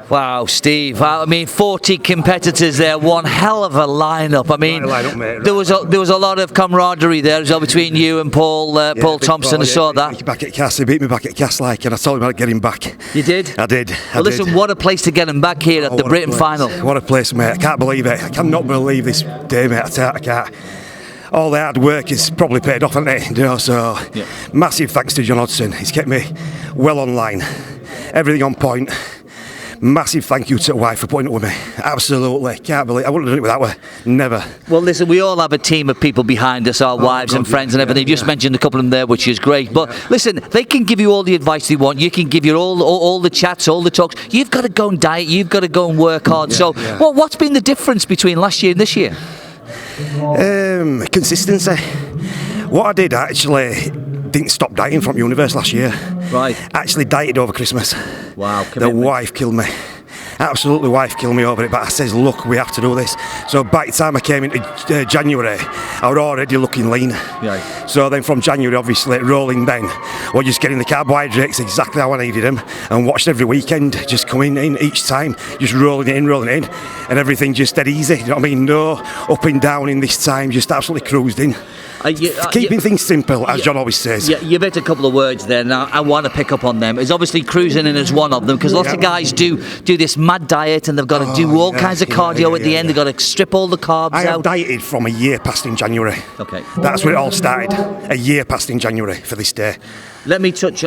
Wow, Steve. I mean, 40 competitors there, one hell of a lineup. I mean, there was a lot of camaraderie there as well between you and Paul Thompson. I saw that. Back at Cass, he beat me back at Cass, and I told him I'd get him back. You did? I did. Well, listen, what a place to get him back here at the Britain final. What a place, mate. I can't believe it. I cannot believe this day, mate. I can't. All the hard work is probably paid off, hasn't it? You know, so massive thanks to John Hodgson. He's kept me well online. Everything on point. Massive thank you to the wife for putting it with me. Absolutely. Can't believe I wouldn't have done it without her. Never. Well, listen, we all have a team of people behind us, our wives and friends and everything. You just mentioned a couple of them there, which is great. But listen, they can give you all the advice they want. You can give you all the chats, all the talks. You've got to go and diet. You've got to go and work hard. Well, what's been the difference between last year and this year? Consistency. What I did actually didn't stop dieting from Universe last year. Right. Actually dieted over Christmas. Wow. The wife killed me. Absolutely, wife killed me over it. But I says, look, we have to do this. So by the time I came into January, I was already looking lean. Yeah. So then from January, obviously, rolling then, or just getting the carbohydrates exactly how I needed them, and watched every weekend, just coming in each time, just rolling it in, and everything just dead easy. You know what I mean? No up and down in this time, just absolutely cruised in. Keeping things simple, as John always says. Yeah, you've hit a couple of words there. Now I want to pick up on them. It's obviously cruising in as one of them, because lots of guys do this mad diet, and they've got to do all kinds of cardio at the end. They've got to strip all the carbs out. I have dieted from a year past in January. Okay, that's where it all started. A year past in January for this day. Let me touch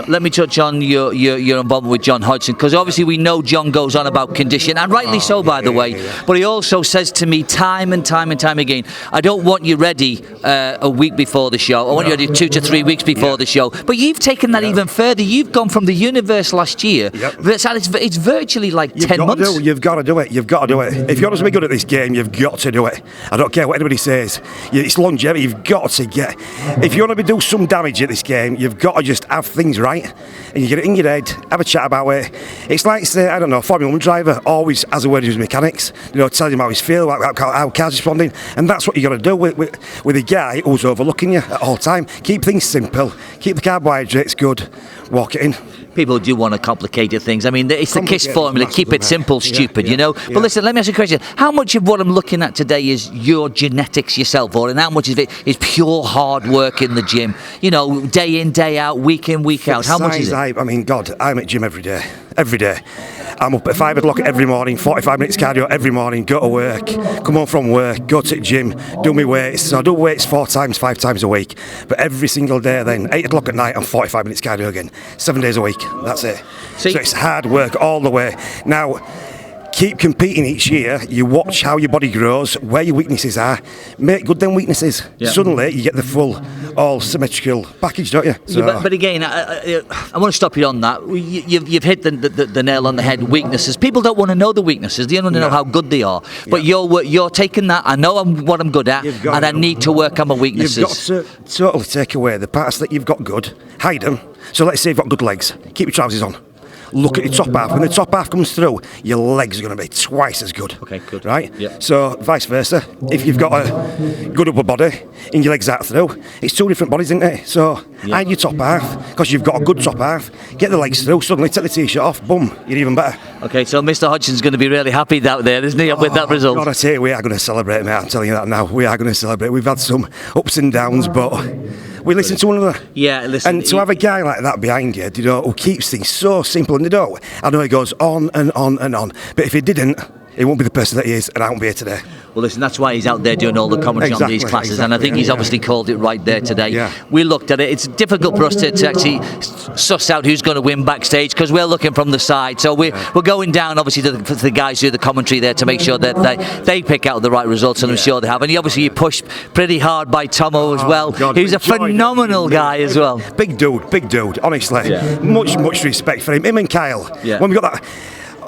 on your involvement with John Hodgson, because obviously we know John goes on about condition, and rightly so, by the way. But he also says to me time and time again, I don't want you ready a week before the show. I want you ready 2 to 3 weeks before the show. But you've taken that even further. You've gone from the Universe last year. It's virtually like 10 months. You've got to do it. You've got to do it. If you want to be good at this game, you've got to do it. I don't care what anybody says. It's longevity. You've got to get. If you want to do some damage at this game, you've got to just have things right, and you get it in your head, have a chat about it. It's like, say, I don't know, Formula 1 driver always has a word with his mechanics, telling him how he's feeling, how cars responding, and that's what you got to do with a guy who's overlooking you at all time. Keep things simple, keep the carbohydrates good, walk it in. People do want to complicate things. I mean, it's the KISS formula. Keep it simple, stupid, you know. But listen, let me ask you a question. How much of what I'm looking at today is your genetics yourself, and how much of it is pure hard work in the gym? You know, day in, day out, week in, week out. How much is it? I mean, God, I'm at gym every day. Every day. I'm up at 5 o'clock every morning, 45 minutes cardio every morning, go to work, come home from work, go to the gym, do my weights. So I do weights 5 times a week. But every single day then, 8 o'clock at night, I'm 45 minutes cardio again. 7 days a week, that's it. So it's hard work all the way. Now, keep competing each year. You watch how your body grows, where your weaknesses are, make good them weaknesses. Suddenly you get the full, all symmetrical package, don't you? So. But again, I want to stop you on that. You've hit the nail on the head. Weaknesses. People don't want to know the weaknesses. They don't want to know how good they are. But you're taking that. I know what I'm good at, and I need to work on my weaknesses. You've got to totally take away the parts that you've got good, hide them. So let's say you've got good legs. Keep your trousers on. Look at your top half. When the top half comes through, your legs are going to be twice as good. Okay, good. Right? Yep. So, vice versa. If you've got a good upper body and your legs out through, it's two different bodies, isn't it? So, hide your top half, because you've got a good top half. Get the legs through, suddenly take the t-shirt off, boom, you're even better. Okay, so Mr. Hodgson's going to be really happy out there, isn't he, with that result? God, I tell you, we are going to celebrate, mate. I'm telling you that now. We are going to celebrate. We've had some ups and downs, but we listen to one another. Yeah, listen. And to have a guy like that behind you, who keeps things so simple, and I know he goes on and on and on, but if he didn't, he won't be the person that he is, and I won't be here today. Well, listen, that's why he's out there doing all the commentary on these classes, and I think he's obviously called it right there today. Yeah. We looked at it. It's difficult for us to actually suss out who's going to win backstage, because we're looking from the side. So we're going down, obviously, to the guys who do the commentary there to make sure that they pick out the right results, and I'm sure they have. And obviously, you pushed pretty hard by Tomo as well, who's a phenomenal guy as well. Big dude, honestly. Much respect for him. Him and Kyle. Yeah. When we got that...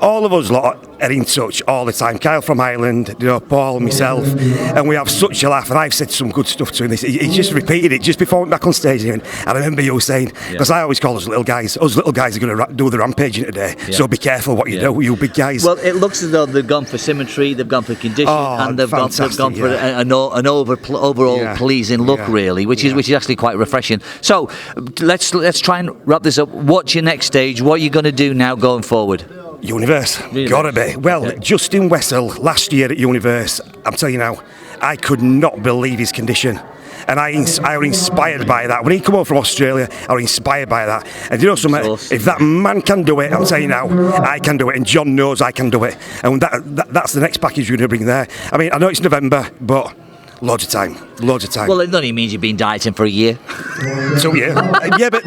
all of us lot are in touch all the time. Kyle from Ireland, Paul, myself, and we have such a laugh. And I've said some good stuff to him. He just repeated it just before we went back on stage. And I remember you saying, because I always call us little guys are going to do the rampaging today. Yeah. So be careful what you do, you big guys. Well, it looks as though they've gone for symmetry, they've gone for condition, and they've gone for an overall pleasing look, really, which is actually quite refreshing. So let's try and wrap this up. What's your next stage? What are you going to do now going forward? Universe. Gotta be. Well, Justin Wessel last year at Universe, I'm telling you now, I could not believe his condition. And I was inspired by that. When he came over from Australia, I was inspired by that. And you know something? Awesome. If that man can do it, I'm telling you now, I can do it. And John knows I can do it. And that's the next package you're going to bring there. I mean, I know it's November, but loads of time. Well, it only means you've been dieting for a year. So but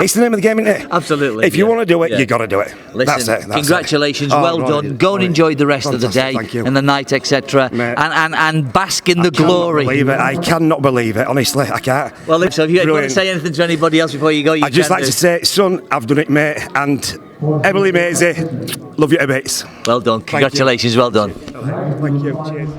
it's the name of the game, isn't it? Absolutely. If you want to do it, you got to do it. Listen, that's it. Congratulations, well done. Go and enjoy the rest of the day and the night, etc. And bask in the glory. I cannot believe it. Honestly, I can't. Well, so if you want to say anything to anybody else before you go, I'd just like to say, son, I've done it, mate. And Emily Maisie, love you to bits. Well done. Congratulations. Well done. Thank you. Cheers.